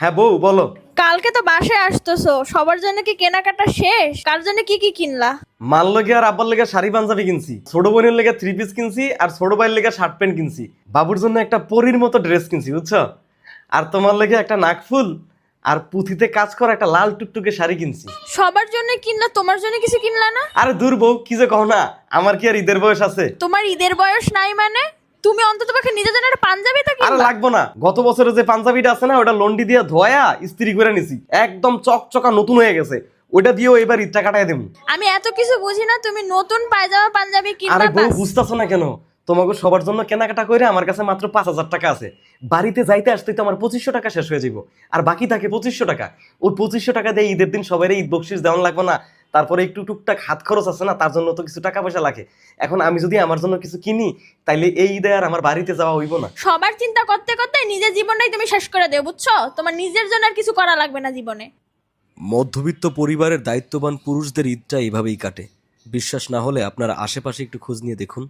হ্যাঁ বউ বলো। কালকে তো বাসায় আসতেছো, সবার জন্য কি কেনাকাটা শেষ? কার জন্য কি কি কিনলা? মার লেগে আর আব্বার লেগে শাড়ি পাঞ্জাবি কিনছি, ছোট বোনের লেগে থ্রি পিস কিনছি, আর ছোট ভাইয়ের লেগে শার্ট প্যান্ট কিনছি। বাবুর জন্য একটা পরীর মতো ড্রেস কিনছি বুঝছো। আর তোমার লেগে একটা নাকফুল আর পুঁথিতে কাজ করা একটা লাল টুকটুকে শাড়ি কিনছি। সবার জন্য কিনলা, তোমার জন্য কিছু কিনলা না? আরে দূর বউ, কি যে কও না, আমার কি আর ঈদের বয়স আছে? তোমার ঈদের বয়স নাই মানে? তুমি অন্তত পক্ষে নিজের জন্য একটা পাঞ্জাবি তো আরে কিনবা। লাগবো না, গত বছরে যে পাঞ্জাবিটা আছে না, ওটা লন্ডি দিয়ে ধোয়া ইস্ত্রি করে নিছি, একদম চকচকা নতুন হয়ে গেছে। ওটা দিয়েও এবার ঈদটা কাটাই দেবো। আমি এত কিছু বুঝি না, তুমি নতুন পায়জামা পাঞ্জাবি কিনবা আরে বউ বাস। বুঝতেছো না কেন? তোমাকে সবার জন্য কেনাকাটা করে আমার কাছে মাত্র 5,000 টাকা আছে। বাড়িতে যাইতে আসতে তো আমার 2500 টাকা শেষ হয়ে যাবো, আর বাকি থাকে 2500 টাকা। ওর 2500 টাকা দিয়ে ঈদের দিন সবাই ঈদ বকশিস দেওয়ান লাগবে না? তারপরে একটু টুকটাক হাত খরচ আছে না, তার জন্য তো কিছু টাকা পয়সা লাগে। এখন আমি যদি আমার জন্য কিছু কিনি, তাইলে এই ঈদে আর আমার বাড়িতে যাওয়া হইব না। সবার চিন্তা করতে করতে নিজের জীবনটাই তুমি শেষ করে দেও, বুঝছো? তোমার নিজের জন্য আর কিছু করা লাগবে না জীবনে। মধ্যবিত্ত পরিবারের দায়িত্ববান পুরুষদের ঈদটা এইভাবেই কাটে। বিশ্বাস না হলে আপনারা আশেপাশে একটু খোঁজ নিয়ে দেখুন।